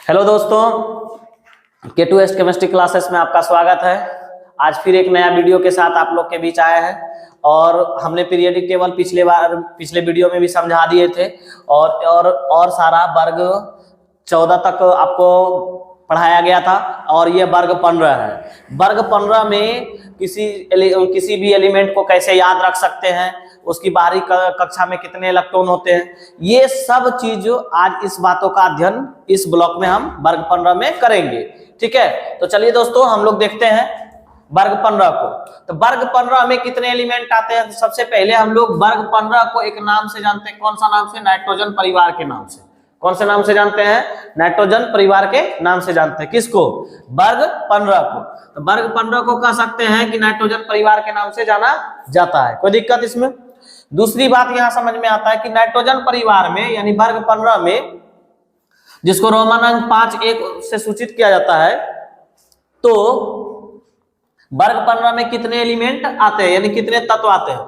Hello दोस्तों, K2S chemistry classes में आपका स्वागत है। आज फिर एक नया वीडियो के साथ आप लोग के बीच आया है और हमने पीरियोडिक टेबल पिछले वीडियो में भी समझा दिए थे और सारा वर्ग 14 तक आपको पढ़ाया गया था और ये वर्ग 15 है। वर्ग 15 में किसी भी एलिमेंट को कैसे याद रख सकते हैं, उसकी बाहरी कक्षा में कितने इलेक्ट्रॉन होते हैं, ये सब चीज आज इस बातों का अध्ययन इस ब्लॉक में हम वर्ग 15 में करेंगे। ठीक है, तो चलिए दोस्तों हम लोग देखते हैं वर्ग 15 को। तो वर्ग 15 में कितने एलिमेंट आते हैं? तो सबसे पहले हम लोग वर्ग 15 को एक नाम से जानते हैं। कौन सा नाम से? नाइट्रोजन परिवार के नाम से। कौन से नाम से जानते हैं? नाइट्रोजन परिवार के नाम से जानते हैं। किसको? वर्ग 15 को। तो वर्ग 15 को कह सकते हैं कि नाइट्रोजन परिवार के नाम से जाना जाता है। कोई दिक्कत इसमें? दूसरी बात यहां समझ में आता है कि नाइट्रोजन परिवार में यानी वर्ग 15 में, जिसको रोमन अंक 5(1) से सूचित किया जाता है, तो वर्ग 15 में कितने एलिमेंट आते हैं यानी कितने तत्व आते हैं?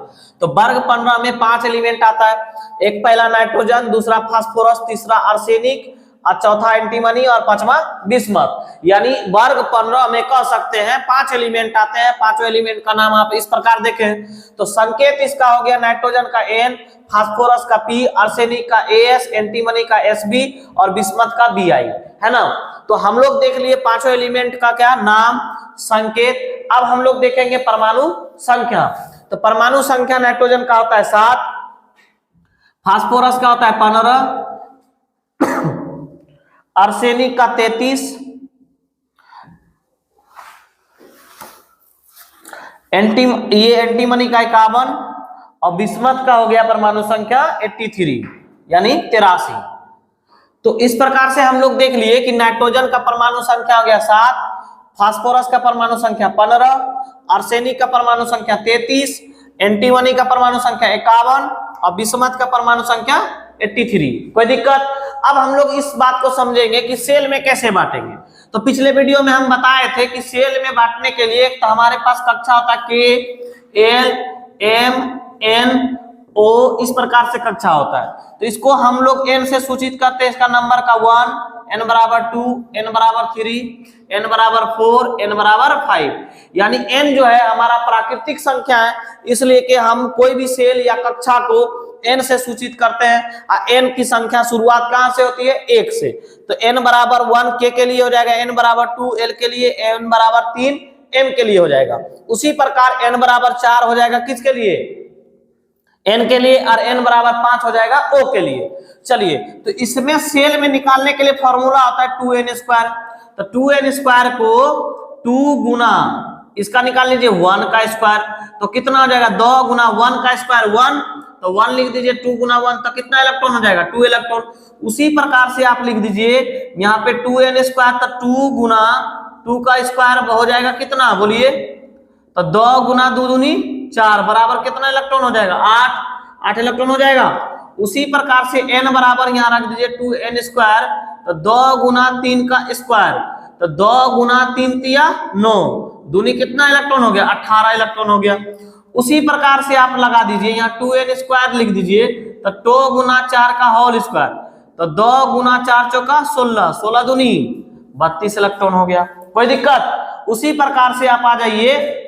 तो वर्ग 15 में 5 एलिमेंट आता है। एक पहला नाइट्रोजन, दूसरा फास्फोरस, तीसरा आर्सेनिक और चौथा एंटीमनी और पांचवा बिस्मथ। यानी वर्ग 15 में कह सकते हैं 5 एलिमेंट आते हैं। पांचों एलिमेंट का नाम आप इस प्रकार देखें तो संकेत इसका हो गया नाइट्रोजन का N, फास्फोरस का P, आर्सेनिक का AS, एंटीमनी का SB और बिस्मथ का BI, है ना। तो हम लोग देख लिए पांचों एलिमेंट का क्या नाम, संकेत। अब हम लोग देखेंगे परमाणु संख्या। तो परमाणु संख्या नाइट्रोजन का होता है 7, फास्फोरस का होता है 15, आर्सेनिक का 33, एंटीमनी का 51 और बिस्मथ का हो गया परमाणु संख्या 83 यानी 83। तो इस प्रकार से हम लोग देख लिए कि नाइट्रोजन का परमाणु संख्या हो गया 7, फास्फोरस का परमाणु संख्या 15, आर्सेनिक का परमाणु संख्या 33, एंटीमनी का परमाणु संख्या 51 और बिस्मथ का परमाणु संख्या 83। कोई दिक्कत? अब हम लोग इस बात को समझेंगे कि सेल में कैसे बांटेंगे। तो पिछले वीडियो में हम बताए थे कि सेल में बांटने के लिए तो हमारे पास कक्षा होता है K, L, M, N, O, इस प्रकार से कक्षा होता है। तो इसको हम लोग N से सूचित करते हैं। इसका नंबर का 1, N बराबर 2, N बराबर 3, N बराबर 4, N बराबर 5। यानी N जो है हमारा प्राकृतिक संख्या है, इसलिए कि हम कोई भी सेल या कक्षा को N से सूचित करते हैं। N की संख्या शुरुआत कहां से होती है? 1 से। तो N बराबर 1 K के लिए हो जाएगा, N बराबर 2 L के लिए, N बराबर 3 M के लिए हो जाएगा। उसी प्रकार N बराबर 4 हो जाएगा किसके लिए? N के लिए, और N बराबर 5 हो जाएगा O के लिए। चलिए, तो इसमें सेल में निकालने के लिए फॉर्मूला आता है 2n²। तो 2n² को 2 गुना इसका निकाल लीजिए 1 का स्क्वायर, तो कितना हो जाएगा? 2 गुना 1 का स्क्वायर 1, तो 1 लिख दीजिए। 2 गुना 1 तो कितना इलेक्ट्रॉन हो जाएगा? 2 इलेक्ट्रॉन। उसी प्रकार से आप लिख दीजिए यहाँ पे 2n² तो 2 गुना 2 का स्क्वायर हो जाएगा कितना? बोलिए। तो 2 गुना 2 दूनी 4 बराबर कितना इलेक्ट्रॉन हो जाएगा? 8 इलेक्ट्रॉन हो जाएगा। उसी प्रकार से n बराबर यहाँ रख दीजिए 2n², तो 2 गुना 3 का स्क्वायर, तो 2 गुना 3 तिया 9, दूनी कितना इलेक्ट्रॉन हो गया? 18 इलेक्ट्रॉन हो गया। उसी प्रकार से आप लगा दीजिए यहाँ 2n² लिख दीजिए, तो 2 गुना 4 का होल स्क्वायर, तो 2 गुना 4 चौका 16, 16 दूनी 32 इलेक्ट्रॉन हो गया। कोई दिक्कत? उसी प्रकार से आप आ जाइए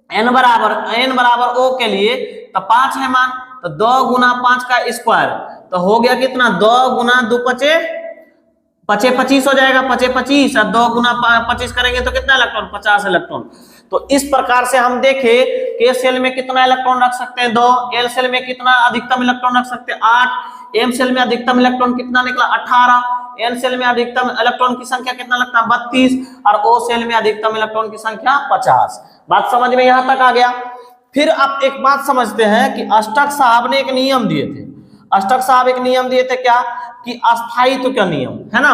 n बराबर O के लिए, तो 5 है मान, तो 2 गुना 5 का स्क्वायर, तो हो गया कितना? 2 गुना 2 पचे 25 हो जाएगा, 25 और 2 गुना 25 करेंगे तो कितना इलेक्ट्रॉन? 50 इलेक्ट्रॉन। तो इस प्रकार से हम देखे K सेल में कितना इलेक्ट्रॉन रख सकते हैं? 2। L सेल में कितना अधिकतम इलेक्ट्रॉन रख सकते हैं? 8। M सेल में अधिकतम इलेक्ट्रॉन कितना निकला? 18। N सेल में अधिकतम इलेक्ट्रॉन की संख्या कितना लगता है? 32। और O सेल में अधिकतम इलेक्ट्रॉन की संख्या 50। बात समझ में यहां तक आ गया। फिर आप एक बात समझते हैं कि अष्टक साहब ने एक नियम दिए थे। अष्टक साहब एक नियम दिए थे, क्या? कि अस्थायित्व का नियम, है ना।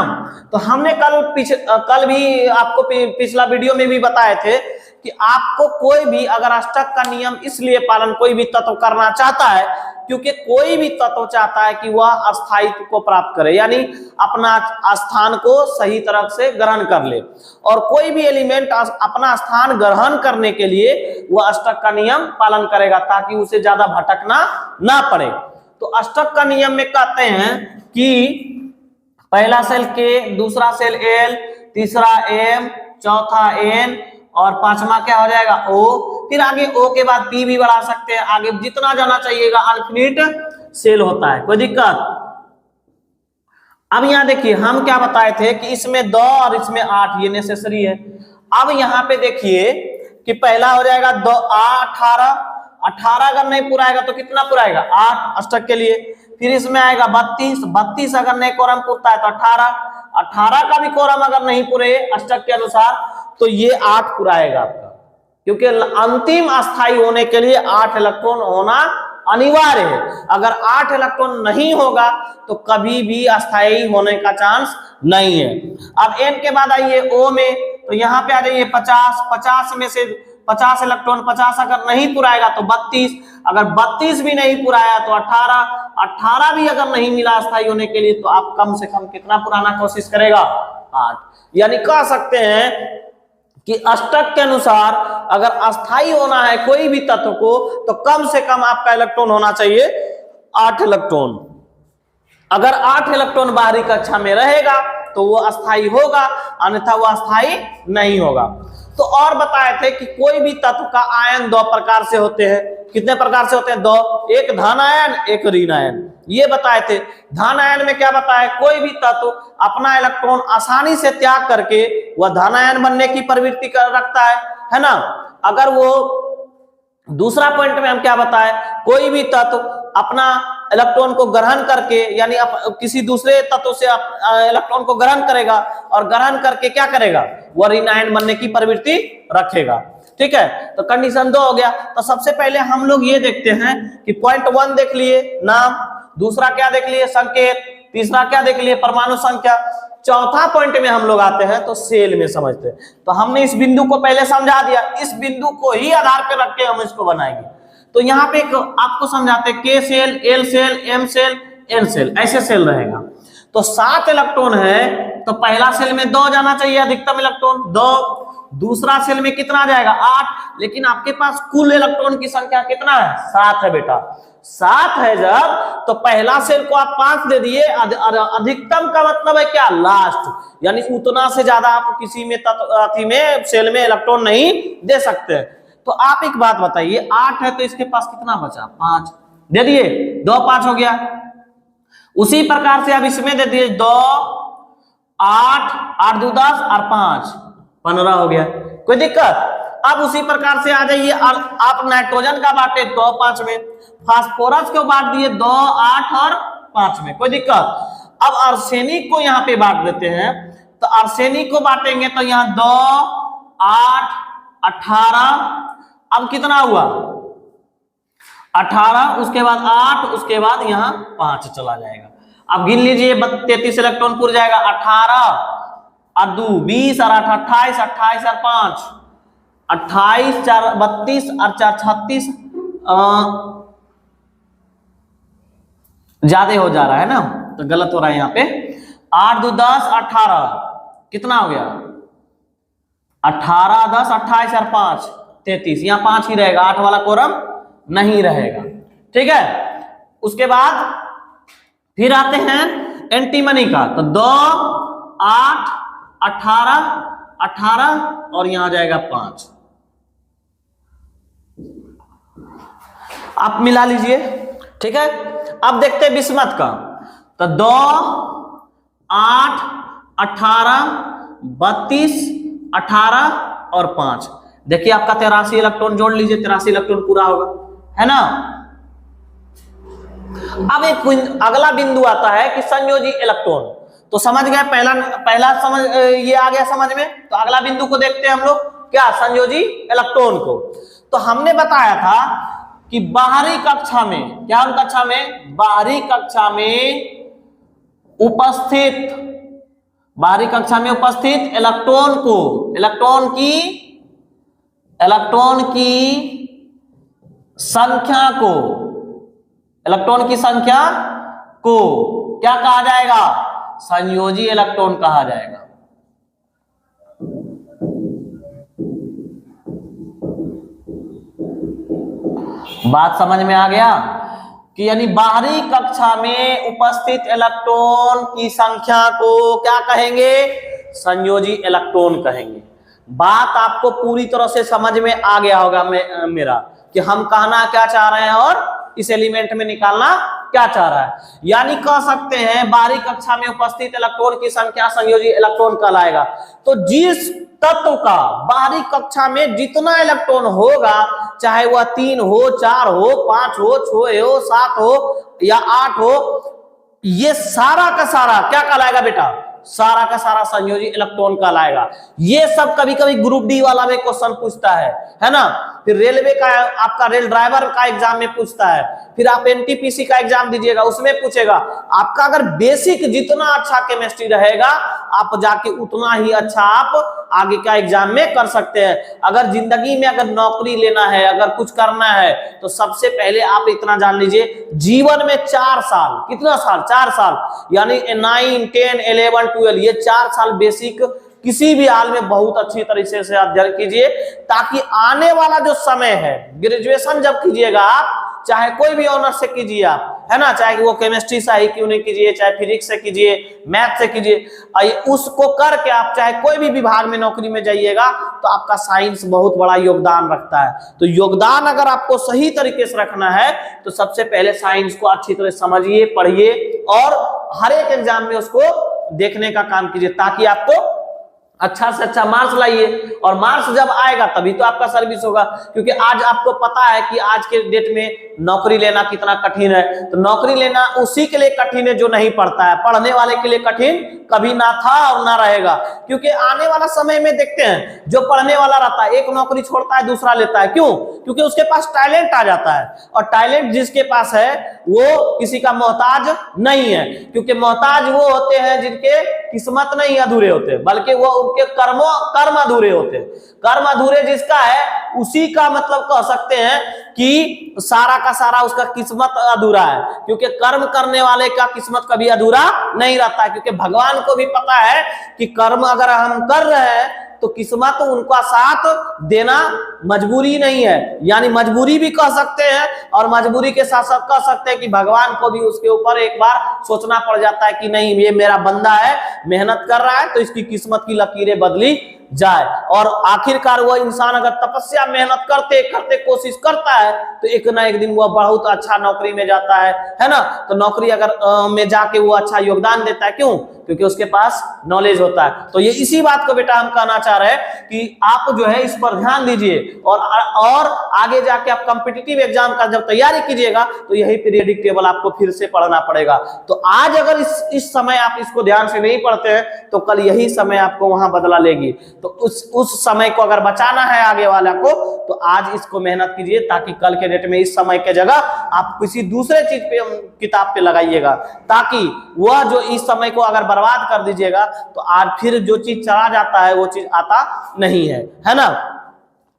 तो हमने कल भी आपको पिछला वीडियो में भी बताए थे कि आपको कोई भी अगर अष्टक का नियम इसलिए पालन कोई भी तत्व करना चाहता है क्योंकि कोई भी तत्व चाहता है कि वह अस्थायित्व को प्राप्त करे, यानी अपना स्थान को सही तरह से ग्रहण कर ले। और कोई भी एलिमेंट अपना स्थान ग्रहण करने के लिए वह अष्टक का नियम पालन करेगा ताकि उसे ज्यादा भटकना ना पड़े। तो अष्टक का नियम में कहते हैं कि पहला सेल K, दूसरा सेल L, तीसरा M, चौथा N और पांचवा क्या हो जाएगा O। फिर आगे O के बाद P भी बढ़ा सकते हैं, आगे जितना जाना चाहिएगा, अनफिनिट सेल होता है, कोई दिक्कत। अब यहां देखिए हम क्या बताए थे कि इसमें 2 और इसमें 8 ये नेसेसरी है। अब यहां पे देखिए कि पहला हो जाएगा 2 18, 18 अगर नहीं पुराएगा तो कितना पुराएगा 8 अष्टक के लिए। फिर इसमें आएगा 32, 32 अगर नहीं कोरम पुरता है तो 18, 18 का भी कोरम अगर नहीं पुरे अष्टक के अनुसार तो ये 8 पुराएगा आपका, क्योंकि अंतिम अस्थाई होने के लिए 8 इलेक्ट्रॉन होना अनिवार्य है। अगर 8 इलेक्ट्रॉन नहीं होगा तो कभी भी अस्थाई होने का चांस नहीं है। अब N के बाद आइए O में, तो यहाँ पे आ जाइए 50, 50 में से 50 इलेक्ट्रॉन, 50 अगर नहीं पुराएगा तो 32, अगर 32 भी नहीं पुराया तो 18, 18 भी अगर नहीं मिला अस्थाई होने के लिए तो आप कम से कम कितना पुराना कोशिश करेगा 8। यानी कह सकते हैं कि अष्टक के अनुसार अगर अस्थाई होना है कोई भी तत्व को तो कम से कम आपका इलेक्ट्रॉन होना चाहिए 8 इलेक्ट्रॉन। अगर 8 इलेक्ट्रॉन बाहरी कक्षा में रहेगा तो वो अस्थाई होगा, अन्यथा वो अस्थाई नहीं होगा। तो और बताए थे कि कोई भी तत्व का आयन 2 प्रकार से होते हैं। कितने प्रकार से होते हैं 2, एक धन आयन एक ऋण आयन, ये बताए थे। धन आयन में क्या बताया, कोई भी तत्व अपना इलेक्ट्रॉन आसानी से त्याग करके वह धन आयन बनने की प्रवृत्ति रखता है ना। अगर वो दूसरा पॉइंट में हम क्या बताए, कोई भी तत्व अपना इलेक्ट्रॉन को ग्रहण करके यानी किसी दूसरे तत्व से इलेक्ट्रॉन को ग्रहण करेगा और ग्रहण करके क्या करेगा, वह ऋण आयन बनने की प्रवृत्ति रखेगा। ठीक है, तो कंडीशन 2 हो गया। तो सबसे पहले हम लोग ये देखते हैं कि पॉइंट 1 देख लिए नाम, दूसरा क्या देख लिए संकेत, तीसरा क्या देख लिए परमाणु संख्या, चौथा पॉइंट में हम लोग आते हैं तो सेल में समझते हैं। तो हमने इस बिंदु को पहले समझा दिया, इस बिंदु को ही आधार पर रख के हम इसको बनाएंगे। तो यहाँ पे आपको समझाते हैं K cell, L cell, M cell, N cell, ऐसे सेल रहेगा। तो 7 इलेक्ट्रॉन है तो पहला सेल में 2 जाना चाहिए अधिकतम इलेक्ट्रॉन 2, दूसरा सेल में कितना आ जाएगा 8, लेकिन आपके पास कुल इलेक्ट्रॉन की संख्या कितना है 7 है बेटा, 7 है जब तो पहला सेल को आप 5 दे दिए। अधिकतम का मतलब है क्या, लास्ट, यानी उतना से ज्यादा आप किसी में तत्व में सेल में इलेक्ट्रॉन नहीं दे सकते। तो आप एक बात बताइए, 8 है तो इसके पास कितना बचा 5 दे दिए, 2 5 हो गया। उसी प्रकार से आप इसमें दे दिए 2 8, 8 2 10 और 5 15 हो गया, कोई दिक्कत। अब उसी प्रकार से आ जाइए, आप नाइट्रोजन का बांटे 2 5 में, फास्फोरस को बांट दिए 2 8 और 5 में, कोई दिक्कत। अब आर्सेनिक को यहाँ पे बांट देते हैं, तो आर्सेनिक को बांटेंगे तो यहाँ 2 8 18, अब कितना हुआ 18, उसके बाद 8, उसके बाद यहाँ 5 चला जाएगा। अब गिन लीजिए 33 इलेक्ट्रॉन पुर जाएगा, 18 और 2 20 और 8 28, 28 और 5 28, 4 32 और 4 36, ज्यादा हो जा रहा है ना, तो गलत हो रहा है यहाँ पे। 8 2 10 18 कितना हो गया 18 10 28 और 5 33, यहाँ 5 ही रहेगा, 8 वाला कोरम नहीं रहेगा। ठीक है, उसके बाद फिर आते हैं एंटीमनी का, तो 2 8 18 18 और यहां जाएगा 5, आप मिला लीजिए। ठीक है, अब देखते हैं बिस्मत का, तो 2 8 18 32 18 और 5, देखिए आपका 83 इलेक्ट्रॉन जोड़ लीजिए, 83 इलेक्ट्रॉन पूरा होगा, है ना। अब एक अगला बिंदु आता है कि संयोजी इलेक्ट्रॉन, तो समझ गए, पहला समझ ये आ गया समझ में। तो अगला बिंदु को देखते हैं हम लोग, क्या संयोजी इलेक्ट्रॉन को। तो हमने बताया था कि बाहरी कक्षा में, क्या कक्षा में, बाहरी कक्षा में उपस्थित, बाहरी कक्षा में उपस्थित इलेक्ट्रॉन को, इलेक्ट्रॉन की संख्या को, इलेक्ट्रॉन की संख्या को क्या कहा जाएगा, संयोजी इलेक्ट्रॉन कहा जाएगा। बात समझ में आ गया। कि यानी बाहरी कक्षा में उपस्थित इलेक्ट्रॉन की संख्या को क्या कहेंगे, संयोजी इलेक्ट्रॉन कहेंगे। बात आपको पूरी तरह से समझ में आ गया होगा मेरा कि हम कहना क्या चाह रहे हैं और इस एलिमेंट में निकालना क्या चाह रहा है। यानी कह सकते हैं बाहरी कक्षा में उपस्थित इलेक्ट्रॉन की संख्या संयोजी इलेक्ट्रॉन कहलाएगा। तो जिस तत्व का बाहरी कक्षा में जितना इलेक्ट्रॉन होगा, चाहे वह 3 हो, 4 हो, 5 हो, 6 हो, 7 हो या 8 हो, ये सारा का सारा क्या कहलाएगा बेटा, सारा का सारा संयोजी इलेक्ट्रॉन कहलाएगा। ये सब कभी कभी ग्रुप डी वाला में क्वेश्चन पूछता है ना। फिर रेलवे का आपका रेल ड्राइवर का एग्जाम में पूछता है, फिर आप एनटीपीसी का एग्जाम दीजिएगा उसमें पूछेगा। आपका अगर बेसिक जितना अच्छा केमिस्ट्री रहेगा, आप जाके उतना ही अच्छा आप आगे का एग्जाम में कर सकते हैं। अगर जिंदगी में अगर नौकरी लेना है, अगर कुछ करना है, तो सबसे पहले आप इतना जान लीजिए, जीवन में 4 साल, कितना साल, 4 साल, यानी 9, 10, 11, 12, ये 4 साल बेसिक किसी भी हाल में बहुत अच्छी तरीके से अध्ययन कीजिए, ताकि आने वाला जो समय है, ग्रेजुएशन जब कीजिएगा आप, चाहे कोई भी ऑनर्स से कीजिए आप, है ना, चाहे वो केमिस्ट्री से ही क्यों नहीं कीजिए, चाहे फिजिक्स से कीजिए, मैथ से कीजिए, उसको करके आप चाहे कोई भी विभाग में नौकरी में जाइएगा, तो आपका साइंस बहुत बड़ा योगदान रखता है। तो योगदान अगर आपको सही तरीके से रखना है, तो सबसे पहले साइंस को अच्छी तरह समझिए, पढ़िए और हर एक एग्जाम में उसको देखने का काम कीजिए, ताकि आपको अच्छा से अच्छा मार्क्स लाइए। और मार्क्स जब आएगा तभी तो आपका सर्विस होगा, क्योंकि आज आपको पता है कि आज के डेट में नौकरी लेना कितना कठिन है। तो नौकरी लेना उसी के लिए कठिन है जो नहीं पढ़ता है, पढ़ने वाले के लिए कठिन कभी ना था और ना रहेगा। क्योंकि आने वाला समय में देखते हैं, जो पढ़ने वाला रहता है एक नौकरी छोड़ता है दूसरा लेता है, क्यों? क्योंकि उसके पास टैलेंट आ जाता है, और टैलेंट जिसके पास है वो किसी का मोहताज नहीं है। क्योंकि मोहताज वो होते हैं जिनके किस्मत नहीं अधूरे होते, बल्कि वो उनके कर्म अधूरे होते। कर्म अधूरे जिसका है उसी का मतलब कह सकते हैं कि सारा का सारा उसका किस्मत अधूरा है। क्योंकि कर्म करने वाले का किस्मत कभी अधूरा नहीं रहता है, क्योंकि भगवान को भी पता है कि कर्म अगर हम कर रहे हैं तो किस्मत उनका साथ देना मजबूरी नहीं है, यानी मजबूरी भी कह सकते हैं, और मजबूरी के साथ साथ कह सकते हैं कि भगवान को भी उसके ऊपर एक बार सोचना पड़ जाता है कि नहीं, ये मेरा बंदा है, मेहनत कर रहा है, तो इसकी किस्मत की लकीरें बदली जाए। और आखिरकार वह इंसान अगर तपस्या मेहनत करते करते कोशिश करता है, तो एक ना एक दिन वह बहुत अच्छा नौकरी में जाता है ना। तो नौकरी अगर में जाके वो अच्छा योगदान देता है, क्यों? क्योंकि उसके पास नॉलेज होता है। तो ये इसी बात को बेटा हम कहना चाह रहे हैं कि आप जो है इस पर ध्यान दीजिए, और आगे जाके आप कॉम्पिटिटिव एग्जाम का जब तैयारी कीजिएगा, तो यही पीरियडिक टेबल आपको फिर से पढ़ना पड़ेगा। तो आज अगर इस समय आप इसको ध्यान से नहीं पढ़ते हैं, तो कल यही समय आपको वहां बदला लेगी। तो उस समय को अगर बचाना है आगे वाला को, तो आज इसको मेहनत कीजिए, ताकि कल के डेट में इस समय के जगह आप किसी दूसरे चीज पे किताब पे लगाइएगा, ताकि वह जो इस समय को अगर बर्बाद कर दीजिएगा, तो आज फिर जो चीज चला जाता है वो चीज आता नहीं है ना।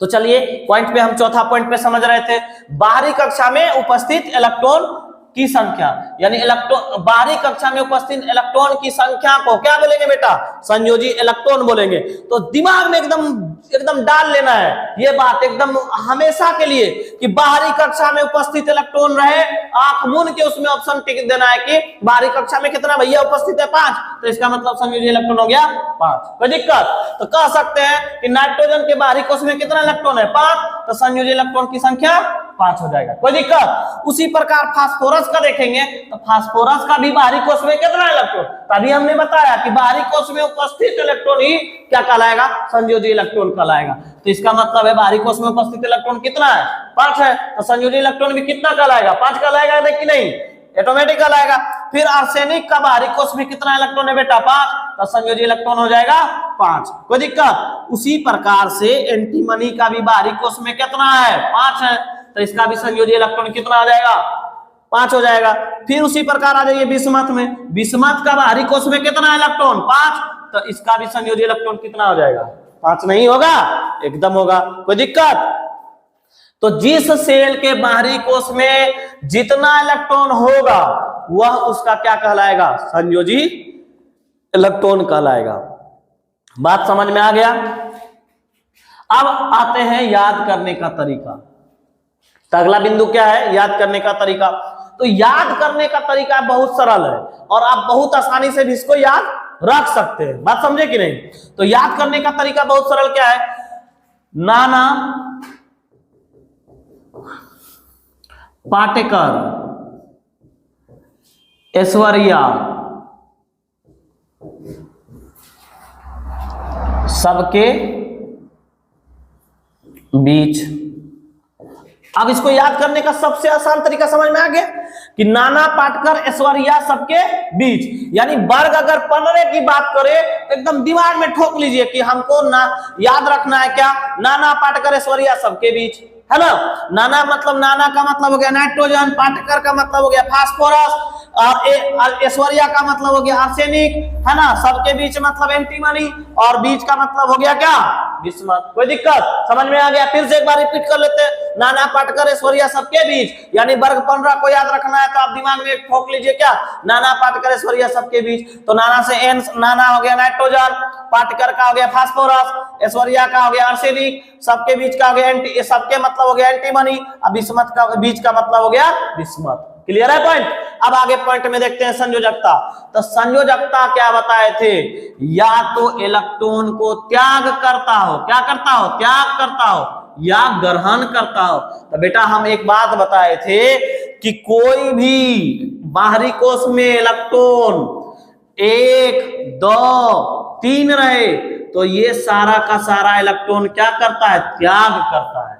तो चलिए पॉइंट पे, हम चौथा पॉइंट पे समझ रहे थे, बाहरी कक्षा में उपस्थित इलेक्ट्रॉन की संख्या, यानी इलेक्ट्रॉन, बाहरी कक्षा में उपस्थित इलेक्ट्रॉन की संख्या को क्या बोलेंगे बेटा? संयोजी इलेक्ट्रॉन बोलेंगे। तो दिमाग में एकदम डाल लेना है ये बात एकदम हमेशा के लिए, कि बाहरी कक्षा में उपस्थित इलेक्ट्रॉन रहे, आंख मूंद के उसमें ऑप्शन टिक देना है कि बाहरी कक्षा में कितना भैया उपस्थित है? 5, तो इसका मतलब संयोजी इलेक्ट्रॉन हो गया 5। कोई दिक्कत? तो कह सकते हैं कि नाइट्रोजन के बाहरी कोश में कितना इलेक्ट्रॉन है? 5, तो संयोजी इलेक्ट्रॉन की संख्या 5 हो जाएगा। कोई दिक्कत? उसी प्रकार फास्फोरस का देखेंगे, तो फास्फोरस का भी बाहरी कोश में कितना इलेक्ट्रॉन? तभी हमने बताया कि बाहरी कोश में उपस्थित इलेक्ट्रॉन ही क्या कहलाएगा? संयोजी इलेक्ट्रॉन कहलाएगा। तो इसका मतलब है बाहरी कोश में उपस्थित इलेक्ट्रॉन कितना है? 5 है, तो संयोजी इलेक्ट्रॉन भी कितना कहलाएगा? 5 कहलाएगा, देख कि नहीं? ऑटोमेटिक कहलाएगा। फिर आर्सेनिक का बाहरी कोश में कितना इलेक्ट्रॉन है बेटा? 5, तो संयोजी इलेक्ट्रॉन हो जाएगा 5। कोई दिक्कत? उसी प्रकार से एंटीमनी का भी बाहरी कोश में कितना है? 5 है, तो इसका भी संयोजी इलेक्ट्रॉन कितना आ जाएगा? 5 हो जाएगा। फिर उसी प्रकार आ जाइए बिस्मथ में, बिस्मथ का बाहरी कोश में कितना इलेक्ट्रॉन? 5, तो इसका भी संयोजी इलेक्ट्रॉन कितना हो जाएगा? 5 नहीं होगा? एकदम होगा। कोई दिक्कत? तो जिस सेल के बाहरी कोश में जितना इलेक्ट्रॉन होगा, वह उसका क्या कहलाएगा? संयोजी इलेक्ट्रॉन कहलाएगा। बात समझ में आ गया? अब आते हैं याद करने का तरीका। तो अगला बिंदु क्या है? याद करने का तरीका। तो याद करने का तरीका बहुत सरल है और आप बहुत आसानी से भी इसको याद रख सकते हैं। बात समझे कि नहीं? तो याद करने का तरीका बहुत सरल क्या है, नाना पाटेकर ऐश्वर्या सबके बीच। अब इसको याद करने का सबसे आसान तरीका समझ में आ गया कि नाना पाटेकर ऐश्वर्या सबके बीच, यानी वर्ग अगर 15 की बात करें एकदम दिमाग में ठोक लीजिए कि हमको ना याद रखना है क्या, नाना पाटेकर ऐश्वर्या सबके बीच, है ना। नाना मतलब नाना का मतलब हो गया नाइट्रोजन, पाटेकर का मतलब हो गया फास्फोरस, और ऐश्वर्या का मतलब हो गया आर्सेनिक, है ना। सबके बीच मतलब एंटीमनी, और बीच का मतलब हो गया क्या, बिस्मथ। कोई दिक्कत? समझ में आ गया? फिर से एक बार रिपीट कर लेते हैं, नाना पाटेकर ऐश्वर्या सबके बीच, यानी वर्ग 15 को याद रखना है तो आप दिमाग में ठोक लीजिए क्या, नाना पाटेकर ऐश्वर्या सबके बीच। तो नाना से एन, नाना हो गया नाइट्रोजन, पाटेकर का हो गया फास्फोरस, ऐश्वर्या का हो गया आर्सेनिक, सबके बीच का हो गया एंटी, सबके मतलब हो गया एंटीमनी, अब बिस्मथ का बीच का मतलब हो गया बिस्मथ। क्लियर है पॉइंट? अब आगे पॉइंट में देखते हैं संयोजकता। तो संयोजकता क्या बताए थे, या तो इलेक्ट्रॉन को त्याग करता हो, क्या करता हो, त्याग करता हो, या ग्रहण करता हो। तो बेटा हम एक बात बताए थे कि कोई भी बाहरी कोश में इलेक्ट्रॉन 1 2 3 रहे तो ये सारा का सारा इलेक्ट्रॉन क्या करता है, त्याग करता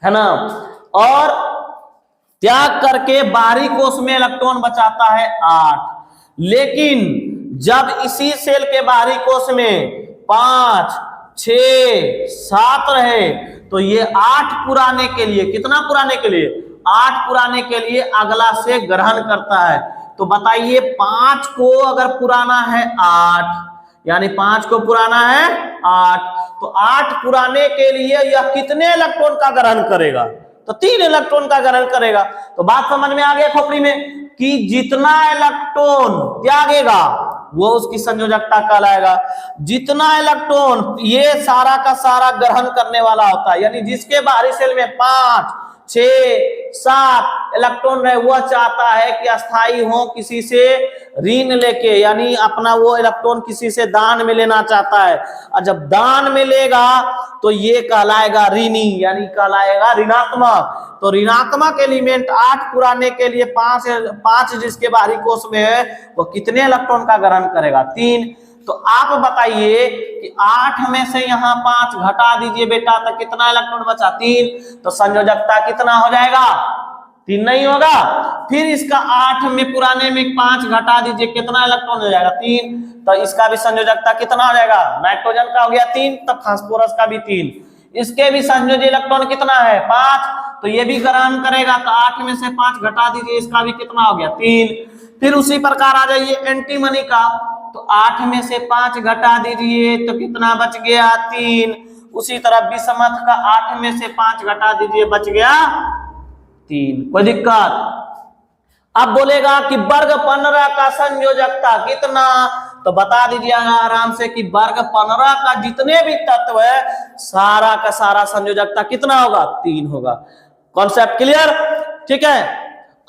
है ना। और त्याग करके बाहरी कोश में इलेक्ट्रॉन बचाता है 8। लेकिन जब इसी सेल के बाहरी कोश में 5 6 7 रहे तो ये 8 पुराने के लिए, कितना पुराने के लिए, 8 पुराने के लिए अगला से ग्रहण करता है। तो बताइए 5 को अगर पुराना है 8, यानी 5 को पुराना है 8, तो 8 पुराने के लिए यह कितने इलेक्ट्रॉन का ग्रहण करेगा, तो 3 इलेक्ट्रॉन का ग्रहण करेगा। तो बात समझ में आ गया खोपड़ी में कि जितना इलेक्ट्रॉन त्यागेगा वो उसकी संयोजकता कहलाएगा। जितना इलेक्ट्रॉन ये सारा का सारा ग्रहण करने वाला होता है, यानी जिसके बाहरी सेल में 5 6 7 इलेक्ट्रॉन रहे, वह चाहता है कि अस्थाई हो, किसी से ऋण लेके, यानी अपना वो इलेक्ट्रॉन किसी से दान में लेना चाहता है। और जब दान में लेगा तो ये कहलाएगा ऋणी, यानी कहलाएगा ऋणात्मक। तो ऋणात्मक एलिमेंट 8 पुराने के लिए 5 जिसके बाहरी कोश में है वो कितने इलेक्ट्रॉन का ग्रहण करेगा, 3। तो आप बताइए कि 8 में से यहाँ 5 घटा दीजिए बेटा, तो कितना इलेक्ट्रॉन बचा, 3। तो संयोजकता कितना हो जाएगा, 3 नहीं होगा। फिर इसका 8 में पुराने में 5 घटा दीजिए, कितना इलेक्ट्रॉन हो जाएगा, 3। तो इसका भी संयोजकता कितना हो जाएगा, नाइट्रोजन का हो गया 3, तब फास्फोरस का भी 3। इसके भी संयोजी इलेक्ट्रॉन कितना है, 5, तो ये भी ग्रहण करेगा। तो 8 में से 5 घटा दीजिए, इसका भी कितना हो गया, 3। फिर उसी प्रकार आ जाइए एंटीमनी का, तो 8 में से 5 घटा दीजिए तो कितना बच गया, 3। उसी तरह बिस्मथ का 8 में से 5 घटा दीजिए, बच गया 3। कोई दिक्कत? अब बोलेगा कि वर्ग 15 का संयोजकता कितना, तो बता दीजिएगा आराम से कि वर्ग 15 का जितने भी तत्व है सारा का सारा संयोजकता कितना होगा, 3 होगा। Concept clear? ठीक है।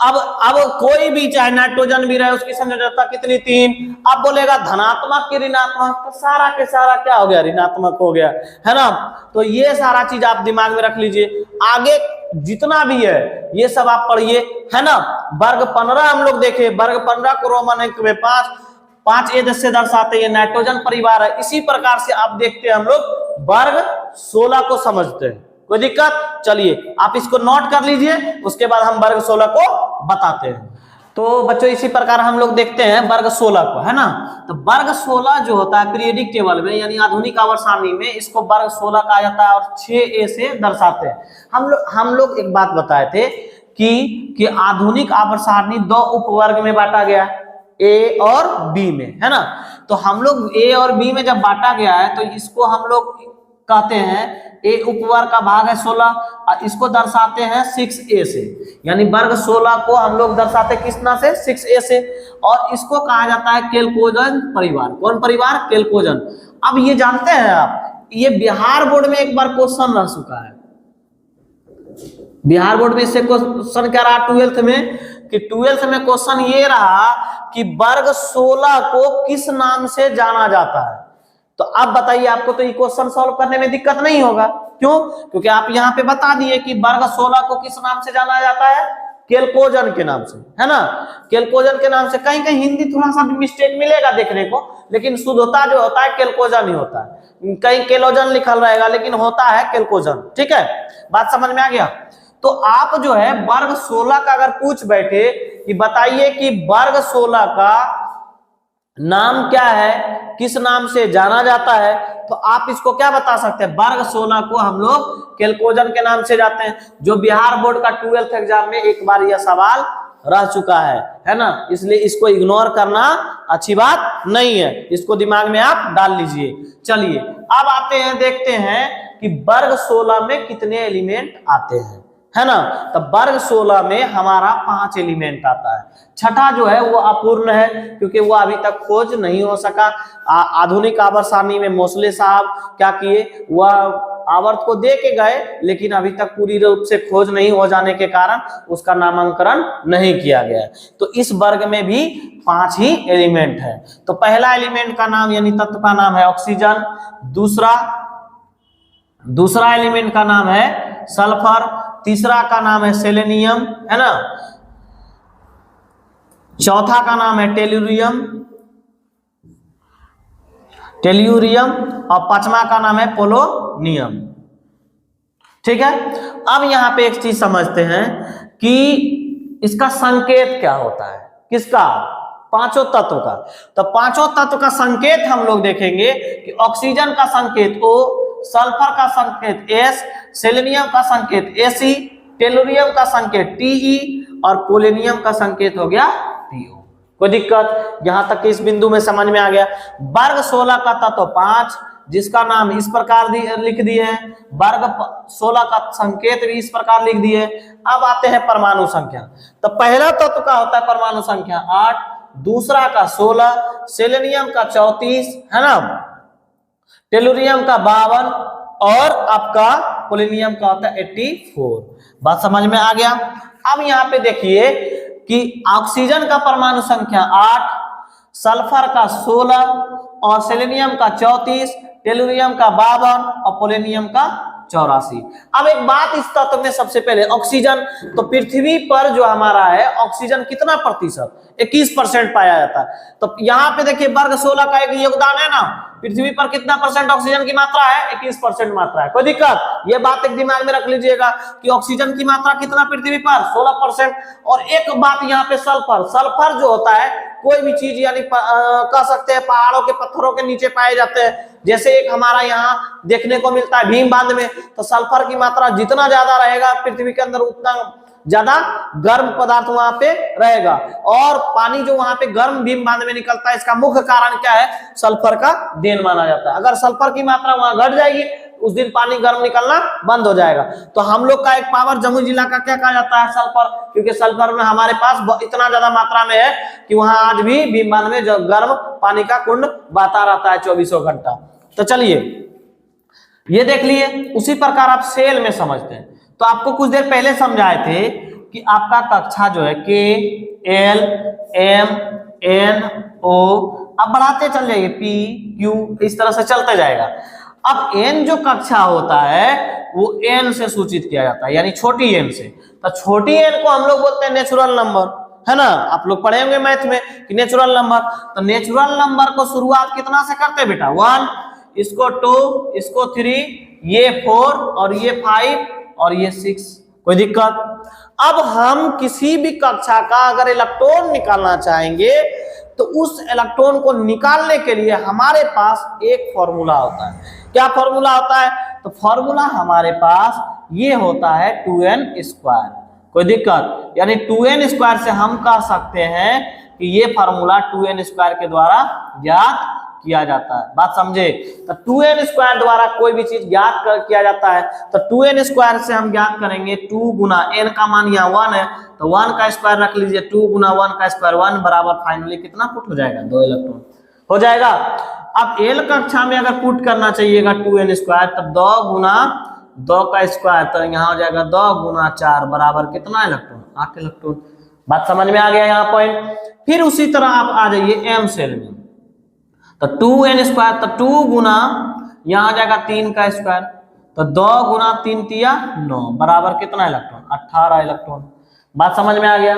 अब कोई भी चाहे नाइट्रोजन भी रहे उसकी संयोजकता कितनी, 3। अब बोलेगा धनात्मक की ऋणात्मक, तो सारा के सारा क्या हो गया, ऋणात्मक हो गया, है ना। तो ये सारा चीज आप दिमाग में रख लीजिए। आगे जितना भी है ये सब आप पढ़िए, है ना। वर्ग 15 हम लोग देखे, वर्ग 15 को रोमन अंक में 5 एद से दर्शाते हैं, नाइट्रोजन परिवार है। इसी प्रकार से आप देखते हैं हम लोग वर्ग 16 को समझते हैं। कोई दिक्कत? चलिए आप इसको नोट कर लीजिए, उसके बाद हम वर्ग 16 को बताते हैं। तो बच्चों इसी प्रकार हम लोग देखते हैं वर्ग 16 को, है ना। तो वर्ग 16 जो होता है पीरियडिक टेबल में, यानी आधुनिक आवर्त सारणी में, इसको वर्ग 16 कहा जाता है और 6a से दर्शाते हैं। हम लोग एक बात बताए थे कि आधुनिक आवर्त सारणी 2 उपवर्ग में बांटा गया है, ए और बी में, है ना। तो हम लोग ए और बी में जब बांटा गया है तो इसको हम लोग कहते हैं ए उपवर्ग का भाग है 16, और इसको दर्शाते हैं 6a से, यानी वर्ग 16 को हम लोग दर्शाते किसना से, 6a से। और इसको कहा जाता है केल्कोजन परिवार। कौन परिवार? केल्कोजन। अब ये जानते हैं आप, ये बिहार बोर्ड में एक बार क्वेश्चन रह चुका है। बिहार बोर्ड में इससे क्वेश्चन क्या रहा 12th में कि 12th में क्वेश्चन ये रहा कि वर्ग 16 को किस नाम से जाना जाता है। तो अब बताइए, आपको तो ये क्वेश्चन सॉल्व करने में दिक्कत नहीं होगा। क्यों? क्योंकि आप यहाँ पे बता दिए कि वर्ग 16 को किस नाम से जाना जाता है, केल्कोजन के नाम से, है ना। केल्कोजन के नाम से। कहीं कहीं हिंदी थोड़ा सा भी मिस्टेक मिलेगा देखने को, लेकिन शुद्धता जो होता है केल्कोजन ही होता है। कहीं केलोजन लिखल रहेगा लेकिन होता है केल्कोजन। ठीक है, बात समझ में आ गया। तो आप जो है वर्ग 16 का अगर पूछ बैठे कि बताइए कि वर्ग 16 का नाम क्या है, किस नाम से जाना जाता है, तो आप इसको क्या बता सकते हैं, वर्ग 16 को हम लोग केल्कोजन के नाम से जाते हैं। जो बिहार बोर्ड का 12th एग्जाम में एक बार यह सवाल रह चुका है ना। इसलिए इसको इग्नोर करना अच्छी बात नहीं है, इसको दिमाग में आप डाल लीजिए। चलिए अब आते हैं, देखते हैं कि वर्ग 16 में कितने एलिमेंट आते हैं, है ना। तो वर्ग 16 में हमारा 5 एलिमेंट आता है। छठा जो है वो अपूर्ण है, क्योंकि वो अभी तक खोज नहीं हो सका। आधुनिक आवर्त सारणी में मोसले साहब क्या किए, वह आवर्त को दे के गए, लेकिन अभी तक पूरी रूप से खोज नहीं हो जाने के कारण उसका नामांकन नहीं किया गया है। तो इस वर्ग में भी 5 ही एलिमेंट है। तो पहला एलिमेंट का नाम यानी तत्व का नाम है ऑक्सीजन। दूसरा एलिमेंट का नाम है सल्फर। तीसरा का नाम है सेलेनियम, है ना। चौथा का नाम है टेल्यूरियम और पांचवा का नाम है पोलोनियम। ठीक है, अब यहां पे एक चीज समझते हैं कि इसका संकेत क्या होता है, किसका, पांचों तत्व का। तो पांचों तत्व का संकेत हम लोग देखेंगे कि ऑक्सीजन का संकेत O, सल्फर का संकेत S, सेलेनियम का संकेत Ac, टेलुरियम का संकेत Te और पोलोनियम का संकेत हो गया PO। कोई दिक्कत? यहां तक इस बिंदु में समझ में आ गया। वर्ग 16 का तत्व 5, जिसका नाम इस प्रकार लिख दिए हैं। वर्ग 16 का संकेत भी इस प्रकार लिख दिए। अब आते हैं परमाणु संख्या। तो पहला तत्व का होता है परमाणु संख्या 8, दूसरा का 16, सेलेनियम का 34, है ना, टेलुरियम का 52 और आपका पोलोनियम का होता है 84। बात समझ में आ गया। अब यहाँ पे देखिए कि ऑक्सीजन का परमाणु संख्या 8, सल्फर का 16 और सेलेनियम का 34, टेलुरियम का 52 और पोलोनियम का 84। अब एक बात इस तत्व में, सबसे पहले ऑक्सीजन, तो पृथ्वी पर जो हमारा है ऑक्सीजन कितना प्रतिशत, 21% पाया जाता है। तो यहाँ पे देखिए वर्ग 16 का एक योगदान है ना, पृथ्वी पर कितना परसेंट ऑक्सीजन की मात्रा है, 21% मात्रा है। कोई दिक्कत? ये बात एक दिमाग में रख लीजिएगा कि ऑक्सीजन की मात्रा कितना पृथ्वी पर, 16%। और एक बात यहाँ पे सल्फर जो होता है, कोई भी चीज यानी कह सकते हैं पहाड़ों के पत्थरों के नीचे पाए जाते हैं। जैसे एक हमारा यहाँ देखने को मिलता है भीम बांध में, तो सल्फर की मात्रा जितना ज्यादा रहेगा पृथ्वी के अंदर, उतना ज्यादा गर्म पदार्थ वहां पे रहेगा। और पानी जो वहां पे गर्म भीम बांध में निकलता है, इसका मुख्य कारण क्या है, सल्फर का देन माना जाता है। अगर सल्फर की मात्रा वहां घट जाएगी, उस दिन पानी गर्म निकलना बंद हो जाएगा। तो हम लोग का एक पावर जमुई जिला का क्या कहा जाता है, सल्फर, क्योंकि सल्फर में हमारे पास इतना ज्यादा मात्रा में है कि वहां आज भी भीम बांध में जो गर्म पानी का कुंड बहता रहता है 24 घंटा। तो चलिए ये देख लिए। उसी प्रकार आप सेल में समझते हैं। तो आपको कुछ देर पहले समझाए थे कि आपका कक्षा जो है KL M N O, अब बढ़ाते चल जाइए P Q, इस तरह से चलते जाएगा। अब n जो कक्षा होता है वो n से सूचित किया जाता है, यानी छोटी n से। तो छोटी n को हम लोग बोलते हैं नेचुरल नंबर, है ना। आप लोग पढ़े होंगे मैथ में कि नेचुरल नंबर। तो नेचुरल नंबर को शुरुआत कितना से करते हैं बेटा, 1, इसको 2, इसको 3, ये 4 और ये 5 और ये 6। कोई दिक्कत? अब हम किसी भी कक्षा का अगर इलेक्ट्रॉन निकालना चाहेंगे तो उस इलेक्ट्रॉन को निकालने के लिए हमारे पास एक फॉर्मूला होता है। क्या फॉर्मूला होता है? तो फॉर्मूला हमारे पास ये होता है 2n²। कोई दिक्कत? यानी 2n² से हम कह सकते हैं कि ये फॉर्मूला 2n² के द्वारा ज्ञात किया जाता है। बात समझे? तो 2n² द्वारा कोई भी चीज ज्ञात किया जाता है। तो 2n² से हम ज्ञात करेंगे 2 गुना n का मान यहाँ 1 है, तो 1 का स्क्वायर रख लीजिए, 2 गुना 1 का स्क्वायर 1 बराबर फाइनली कितना पुट हो जाएगा, 2 इलेक्ट्रॉन हो जाएगा। अब L कक्षा में अगर पुट करना चाहिएगा 2n², तब 2 गुना 2 का स्क्वायर, तो यहाँ हो जाएगा 2 गुना 4 बराबर कितना इलेक्ट्रॉन, 8 इलेक्ट्रॉन। बात समझ में आ गया यहाँ पॉइंट। फिर उसी तरह आप आ जाइए एम सेल में, तो 2n स्क्वायर, तो 2 गुना यहाँ आ जाएगा 3 का स्क्वायर, तो 2 गुना 3 तिया 9 बराबर कितना इलेक्ट्रॉन, 18 इलेक्ट्रॉन। बात समझ में आ गया।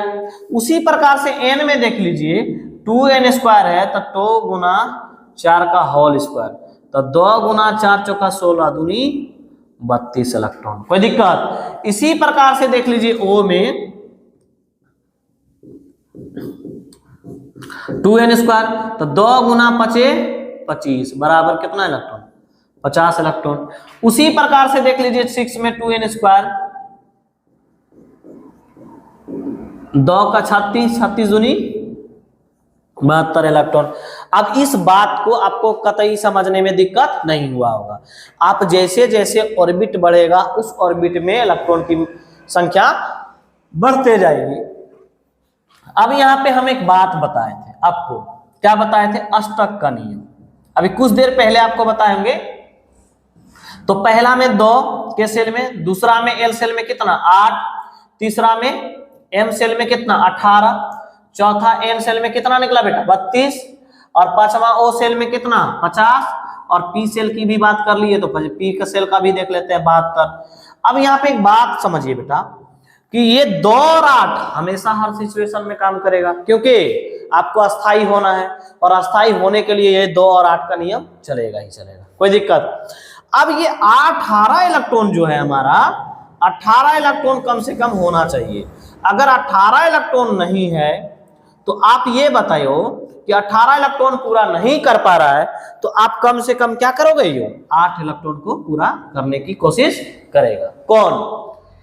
उसी प्रकार से n में देख लीजिए 2n स्क्वायर है, तो 2 गुना 4 का होल स्क्वायर, तो 2 गुना 4 चौका 16 दूनी 32 इलेक्ट्रॉन। कोई दिक्कत। इसी प्रकार से देख लीजिए O में 2n स्क्वायर, तो 2 गुना 5 25 बराबर कितना इलेक्ट्रॉन, 50 इलेक्ट्रॉन। उसी प्रकार से देख लीजिए 6 में 2n स्क्वायर, 2 का 36, 36 दूनी 72 इलेक्ट्रॉन। अब इस बात को आपको कतई समझने में दिक्कत नहीं हुआ होगा। आप जैसे जैसे ऑर्बिट बढ़ेगा उस ऑर्बिट में इलेक्ट्रॉन की संख्या बढ़ते जाएगी। अब यहाँ पे हम एक बात बताए थे आपको, क्या बताए थे, अष्टक का नियम। अभी कुछ देर पहले आपको बताएंगे। तो पहला में 2 के सेल में, दूसरा में एल सेल में कितना 8, तीसरा में एम सेल में कितना 18, चौथा एन सेल में कितना निकला बेटा 32, और पांचवा ओ सेल में कितना 50, और पी सेल की भी बात कर लिए तो पी का सेल का भी देख लेते हैं 72। अब यहाँ पे एक बात समझिए बेटा कि ये 2 और 8 हमेशा हर सिचुएशन में काम करेगा, क्योंकि आपको अस्थाई होना है और अस्थाई होने के लिए ये 2 और 8 का नियम चलेगा ही चलेगा, कोई दिक्कत। अब ये 18 इलेक्ट्रॉन जो है हमारा, 18 इलेक्ट्रॉन कम से कम होना चाहिए। अगर 18 इलेक्ट्रॉन नहीं है तो आप ये बताओ कि 18 इलेक्ट्रॉन पूरा नहीं कर पा रहा है, तो आप कम से कम क्या करोगे, ये 8 इलेक्ट्रॉन को पूरा करने की कोशिश करेगा। कौन,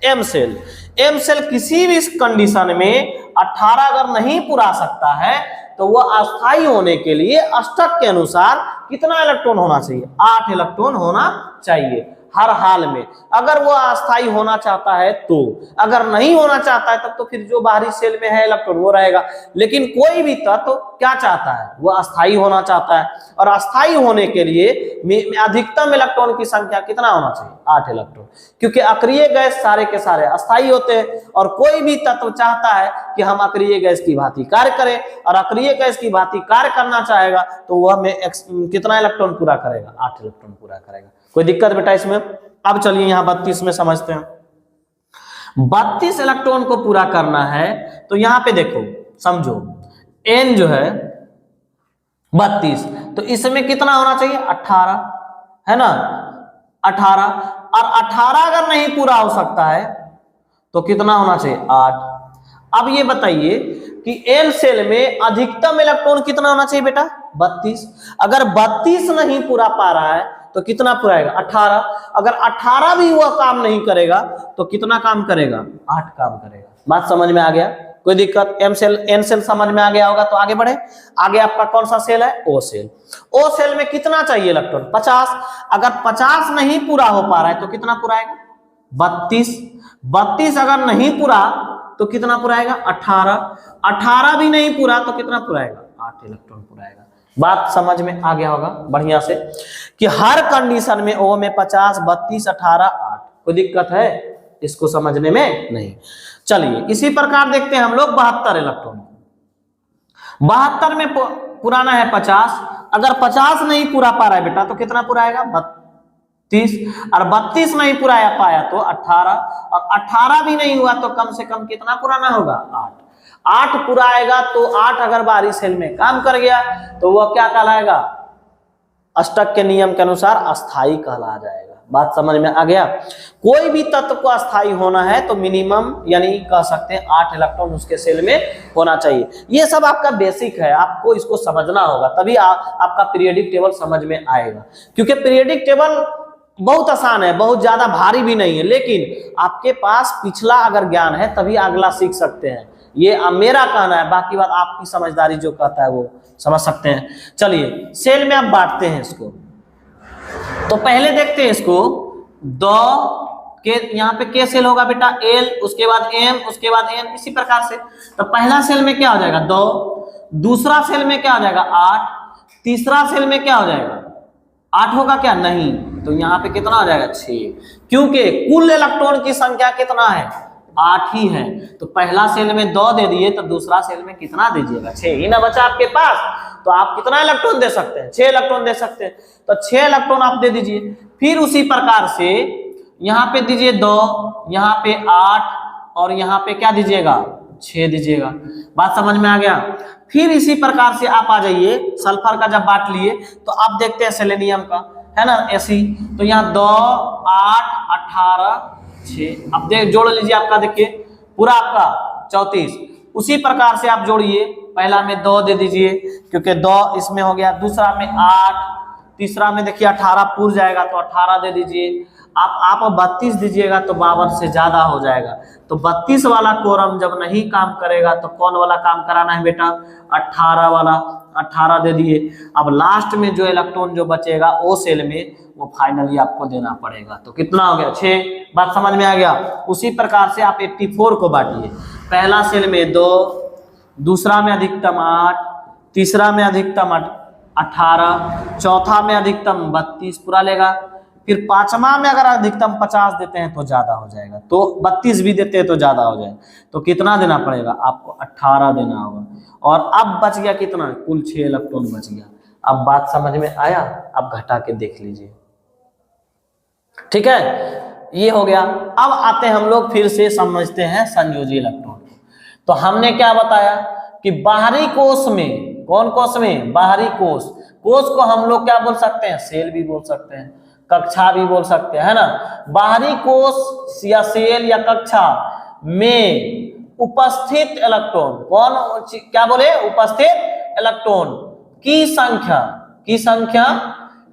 एम सेल। एम सेल किसी भी कंडीशन में 18 अगर नहीं पूरा सकता है तो वह अस्थाई होने के लिए अष्टक के अनुसार कितना इलेक्ट्रॉन होना चाहिए, 8 इलेक्ट्रॉन होना चाहिए हर हाल में। अगर वो अस्थाई होना चाहता है तो, अगर नहीं होना चाहता है तब तो फिर जो बाहरी सेल में है इलेक्ट्रॉन वो रहेगा। लेकिन कोई भी तत्व क्या चाहता है, वो अस्थाई होना चाहता है, और अस्थाई होने के लिए अधिकतम इलेक्ट्रॉन की संख्या कितना होना चाहिए, 8 इलेक्ट्रॉन, क्योंकि अक्रिय गैस सारे के सारे अस्थाई होते हैं। और कोई भी तत्व चाहता है कि हम अक्रिय गैस की भांति कार्य करें, और अक्रिय गैस की भांति कार्य करना चाहेगा तो वह में कितना इलेक्ट्रॉन पूरा करेगा, 8 इलेक्ट्रॉन पूरा करेगा। कोई दिक्कत बेटा इसमें। अब चलिए यहां 32 में समझते हैं। 32 इलेक्ट्रॉन को पूरा करना है तो यहां पे देखो, समझो n जो है 32, तो इसमें कितना होना चाहिए 18, है ना 18, और 18 अगर नहीं पूरा हो सकता है तो कितना होना चाहिए 8। अब ये बताइए कि एन सेल में अधिकतम इलेक्ट्रॉन कितना होना चाहिए बेटा 32। अगर 32 नहीं पूरा पा रहा है तो कितना पुराएगा 18। अगर 18 भी वह काम नहीं करेगा तो कितना काम करेगा 8 काम करेगा। बात समझ में आ गया, कोई दिक्कत। एम सेल एन सेल समझ में आ गया होगा तो आगे बढ़े। आगे आपका कौन सा सेल है, ओ सेल। ओ सेल में कितना चाहिए इलेक्ट्रॉन 50। अगर 50 नहीं पूरा हो पा रहा है तो कितना पुराएगा 32। 32 अगर नहीं पूरा तो कितना पुराएगा 18। 18 भी नहीं पूरा तो कितना पुराएगा 8 इलेक्ट्रॉन पुराएगा। बात समझ में आ गया होगा बढ़िया से कि हर कंडीशन में ओ में 50, 32, 18, 8। कोई दिक्कत है इसको समझने में नहीं। चलिए इसी प्रकार देखते हैं हम लोग 72 इलेक्ट्रॉन। 72 में पुराना है 50। अगर 50 नहीं पूरा पा रहा है बेटा तो कितना पुराएगा 32, और 32 नहीं पूरा पाया तो 18, और 18 भी नहीं हुआ तो कम से कम कितना पुराना होगा 8। 8 पूरा आएगा तो 8 अगर बाहरी सेल में काम कर गया तो वह क्या कहलाएगा, अष्टक के नियम के अनुसार अस्थाई कहला जाएगा। बात समझ में आ गया। कोई भी तत्व को अस्थाई होना है तो मिनिमम यानी कह सकते हैं 8 इलेक्ट्रॉन उसके सेल में होना चाहिए। ये सब आपका बेसिक है, आपको इसको समझना होगा तभी आपका पीरियोडिक टेबल समझ में आएगा। क्योंकि पीरियोडिक टेबल बहुत आसान है, बहुत ज्यादा भारी भी नहीं है, लेकिन आपके पास पिछला अगर ज्ञान है तभी अगला सीख सकते हैं। ये मेरा कहना है, बाकी बात आपकी समझदारी जो कहता है वो समझ सकते हैं। चलिए सेल में आप बांटते हैं इसको, तो पहले देखते हैं इसको। 2 के यहाँ पे के सेल होगा बेटा एल, उसके बाद एम, उसके बाद एन, इसी प्रकार से। तो पहला सेल में क्या हो जाएगा 2, दूसरा सेल में क्या हो जाएगा 8, तीसरा सेल में क्या हो जाएगा 8 होगा क्या नहीं, तो यहाँ पे कितना हो जाएगा 6, क्योंकि कुल इलेक्ट्रॉन की संख्या कितना है 8 ही है, तो पहला सेल में 2 दे दिए तो दूसरा सेल में कितना दीजिएगा, 6 ही ना बचा आपके पास। तो आप कितना इलेक्ट्रॉन दे सकते हैं, 6 इलेक्ट्रॉन दे सकते हैं, तो 6 इलेक्ट्रॉन आप दे दीजिए। फिर उसी प्रकार से यहाँ पे दीजिए 2, यहाँ पे 8 और यहाँ पे क्या दीजिएगा, 6 दीजिएगा। बात समझ में आ गया। फिर इसी प्रकार से आप आ जाइए, सल्फर का जब बांट लिए तो आप देखते हैं सेलेनियम का, है ना, ऐसी। तो यहाँ 2, 8, 18, 6, अब देख जोड़ लीजिए, आपका देखिए पूरा आपका 34। उसी प्रकार से आप जोड़िए, पहला में 2 दे दीजिए क्योंकि 2 इसमें हो गया, दूसरा में 8, तीसरा में देखिए 18 पूर जाएगा तो 18 दे दीजिए। आप 32 दीजिएगा तो 52 से ज्यादा हो जाएगा। तो 32 वाला कोरम जब नहीं काम करेगा तो कौन वाला काम कराना है बेटा, 18 वाला, 18 दे दिए। अब लास्ट में जो इलेक्ट्रॉन जो बचेगा वो सेल में वो फाइनली आपको देना पड़ेगा। तो कितना हो गया, 6। बात समझ में आ गया। उसी प्रकार से आप 84 को बांटिए, पहला सेल में 2, दूसरा में अधिकतम 8, तीसरा में अधिकतम 18, चौथा में अधिकतम 32 पूरा लेगा। फिर पांचवा में अगर अधिकतम 50 देते हैं तो ज्यादा हो जाएगा, तो 32 भी देते हैं तो ज्यादा हो जाएगा। तो कितना देना पड़ेगा आपको, 18 देना होगा। और अब बच गया कितना, कुल 6 इलेक्ट्रॉन बच गया। अब बात समझ में आया, अब घटा के देख लीजिए, ठीक है, ये हो गया। अब आते हैं हम लोग फिर से समझते हैं संयोजी इलेक्ट्रॉन। तो हमने क्या बताया कि बाहरी कोष में, कौन कोष में, बाहरी कोष, कोष को हम लोग क्या बोल सकते हैं, सेल भी बोल सकते हैं, कक्षा भी बोल सकते हैं, है ना। बाहरी कोष या सेल या कक्षा में उपस्थित इलेक्ट्रॉन, कौन, क्या बोले, उपस्थित इलेक्ट्रॉन की संख्या, की संख्या,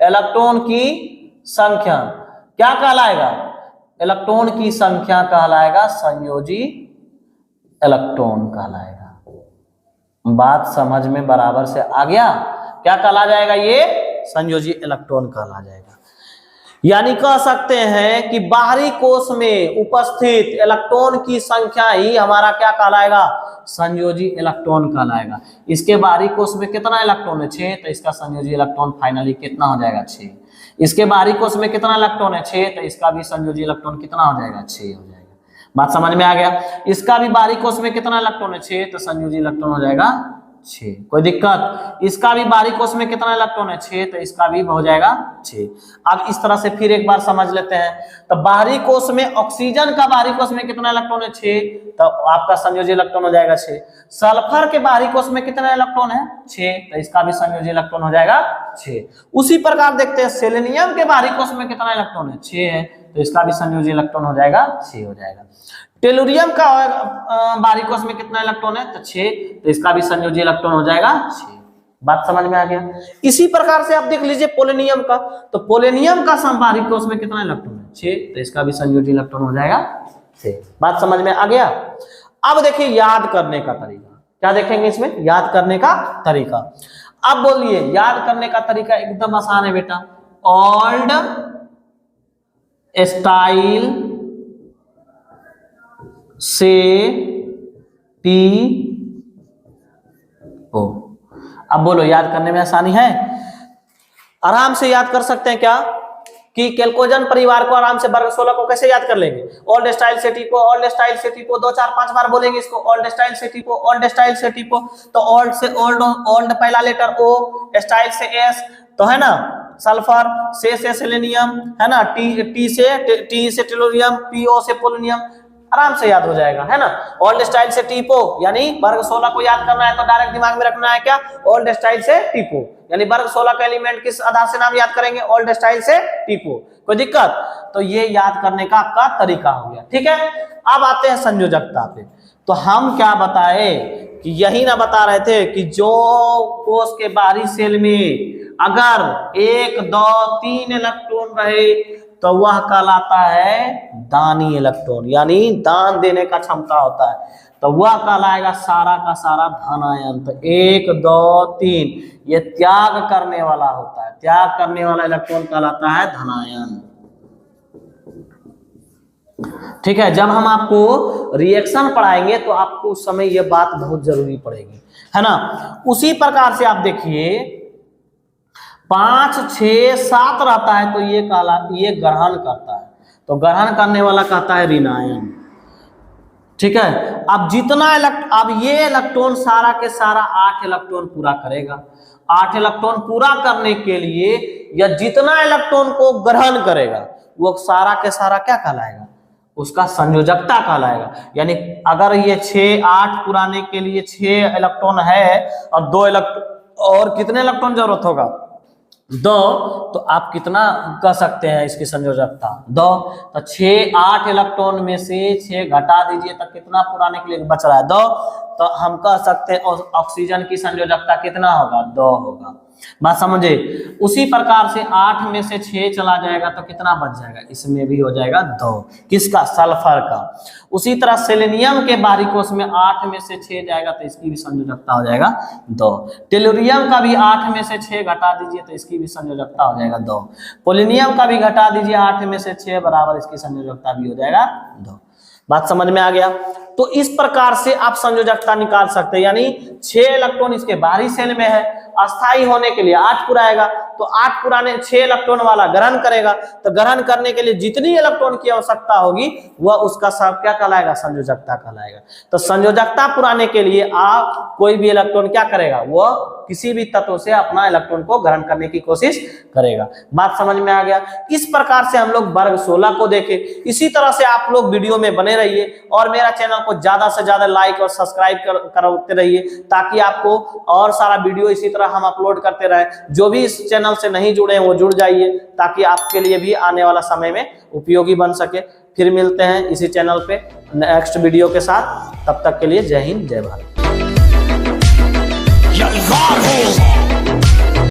इलेक्ट्रॉन की संख्या क्या कहलाएगा, इलेक्ट्रॉन की संख्या कहलाएगा संयोजी इलेक्ट्रॉन कहलाएगा। बात समझ में बराबर से आ गया, क्या कहला जाएगा, ये संयोजी इलेक्ट्रॉन कहला जाएगा। यानी कह सकते हैं कि बाहरी कोष में उपस्थित इलेक्ट्रॉन की संख्या ही हमारा क्या कहलाएगा, संयोजी इलेक्ट्रॉन कहलाएगा। इसके बाहरी कोष में कितना इलेक्ट्रॉन है, 6, तो इसका संयोजी इलेक्ट्रॉन फाइनली कितना हो जाएगा, 6। इसके बाहरी कोष में कितना इलेक्ट्रॉन है, 6, तो इसका भी संयोजी इलेक्ट्रॉन कितना हो जाएगा, 6 हो जाएगा। बात समझ में आ गया। इसका भी बाहरी कोष में कितना इलेक्ट्रॉन है, 6, तो संयोजी इलेक्ट्रॉन हो जाएगा 6। कोई दिक्कत। इसका भी बाहरी कोष में कितना इलेक्ट्रॉन है, 6, तो इसका भी हो जाएगा 6। अब इस तरह से फिर एक बार समझ लेते हैं। तो बाहरी कोष में ऑक्सीजन का बाहरी कोष में कितना इलेक्ट्रॉन है, 6, तो आपका संयोजी इलेक्ट्रॉन हो जाएगा 6। सल्फर के बाहरी कोष में कितना इलेक्ट्रॉन है, 6, तो इसका भी संयोजी इलेक्ट्रॉन हो जाएगा 6। उसी प्रकार देखते हैं सेलेनियम के बाहरी कोष में कितना इलेक्ट्रॉन है, 6 है, तो इसका भी संयोजी इलेक्ट्रॉन हो जाएगा 6 हो जाएगा। टेलुरियम का बाहरी कोष में कितना इलेक्ट्रॉन है, तो 6, तो इसका भी संयोजी इलेक्ट्रॉन हो जाएगा 6। बात समझ में आ गया। इसी प्रकार से आप देख लीजिए पोलेनियम का, तो पोलेनियम का बाहरी कोष में कितना इलेक्ट्रॉन है, 6, तो इसका भी संयोजी इलेक्ट्रॉन हो जाएगा 6। बात समझ में आ गया। अब देखिए याद करने का तरीका, क्या देखेंगे इसमें, याद करने का तरीका। अब बोलिए, याद करने का तरीका एकदम आसान है बेटा, ओल्ड स्टाइल से टी ओ। अब बोलो, याद करने में आसानी है, आराम से याद कर सकते हैं क्या, कि कैल्कोजन परिवार को आराम से वर्ग 16 को कैसे याद कर लेंगे, ओल्ड स्टाइल से टीपो, ओल्ड स्टाइल से टीपो, 2 4 5 बार बोलेंगे इसको, ओल्ड स्टाइल से टीपो, ओल्ड स्टाइल से टीपो। तो ओल्ड से ओल्ड, ओल्ड पहला लेटर ओ, स्टाइल से एस, तो है ना सल्फर, से सेलेनियम, है ना, टी से टेलुरियम, पीओ से पोलोनियम, आराम से याद हो जाएगा, है ना। ओल्ड स्टाइल से टीपो यानी वर्ग 16 को याद करना है तो डायरेक्ट दिमाग में रखना है क्या, ओल्ड स्टाइल से टीपो, यानी वर्ग 16 का एलिमेंट किस आधार से नाम याद करेंगे, ओल्ड स्टाइल से टीपो। कोई दिक्कत, तो ये याद करने का आपका तरीका हो गया, ठीक है। अब आते हैं संयोजकता पे। तो हम क्या बताए कि यही ना बता रहे थे कि जो कोष के बाहरी सेल में अगर 1 2 3 इलेक्ट्रॉन रहे तो वह कहलाता है दानी इलेक्ट्रॉन, यानी दान देने का क्षमता होता है, तो वह कहलाएगा सारा का सारा धनायन। तो 1 2 3 ये त्याग करने वाला होता है, त्याग करने वाला इलेक्ट्रॉन कहलाता है धनायन, ठीक है। जब हम आपको रिएक्शन पढ़ाएंगे तो आपको उस समय ये बात बहुत जरूरी पड़ेगी, है ना। उसी प्रकार से आप देखिए 5 6 7 रहता है तो ये ग्रहण करता है, तो ग्रहण करने वाला कहता है ऋणायन। ठीक है। अब ये इलेक्ट्रॉन सारा के सारा 8 इलेक्ट्रॉन पूरा करेगा। 8 इलेक्ट्रॉन पूरा करने के लिए या जितना इलेक्ट्रॉन को ग्रहण करेगा वो सारा के सारा क्या कहलाएगा, उसका संयोजकता कहलाएगा। यानी अगर ये 6 8 पुराने के लिए 6 इलेक्ट्रॉन है और 2 इलेक्ट्रॉन और कितने इलेक्ट्रॉन जरूरत होगा, 2, तो आप कितना कह सकते हैं इसकी संयोजकता 2। तो 6 8 इलेक्ट्रॉन में से 6 घटा दीजिए तो कितना पुराने के लिए बच रहा है 2, तो हम कह सकते हैं ऑक्सीजन की संयोजकता कितना होगा 2 होगा। बात समझे। उसी प्रकार से 8 में से 6 चला जाएगा तो कितना बच जाएगा, इसमें भी हो जाएगा 2, किसका, सल्फर का। उसी तरह सेलेनियम के बाहरी कोश में 8 में से 6 जाएगा तो इसकी भी संयोजकता हो जाएगा 2। टेलुरियम का भी 8 में से 6 घटा दीजिए तो इसकी भी संयोजकता हो जाएगा 2। पोलिनियम का भी घटा दीजिए 8 में से 6 बराबर इसकी संयोजकता भी हो जाएगा 2। बात समझ में आ गया। तो इस प्रकार से आप संयोजकता निकाल सकते हैं। यानी 6 इलेक्ट्रॉन इसके बाहरी सेल में है, अस्थायी होने के लिए 8 पुराएगा, तो 8 पुराने 6 इलेक्ट्रॉन वाला ग्रहण करेगा, तो ग्रहण करने के लिए जितनी इलेक्ट्रॉन की आवश्यकता होगी वह उसका सब क्या कहलाएगा, संयोजकता कहलाएगा। तो संयोजकता पुराने के लिए आप कोई भी इलेक्ट्रॉन क्या करेगा, वह किसी भी तत्व से अपना इलेक्ट्रॉन को ग्रहण करने की कोशिश करेगा। बात समझ में आ गया। इस प्रकार से हम लोग वर्ग 16 को देखे। इसी तरह से आप लोग वीडियो में बने रहिए और मेरा चैनल को ज्यादा से ज्यादा लाइक और सब्सक्राइब करते रहिए, ताकि आपको और सारा वीडियो इसी तरह हम अपलोड करते रहे। जो भी इस चैनल से नहीं जुड़े हैं वो जुड़ जाइए, ताकि आपके लिए भी आने वाला समय में उपयोगी बन सके। फिर मिलते हैं इसी चैनल पे नेक्स्ट वीडियो के साथ। तब तक के लिए जय हिंद, जय भारत।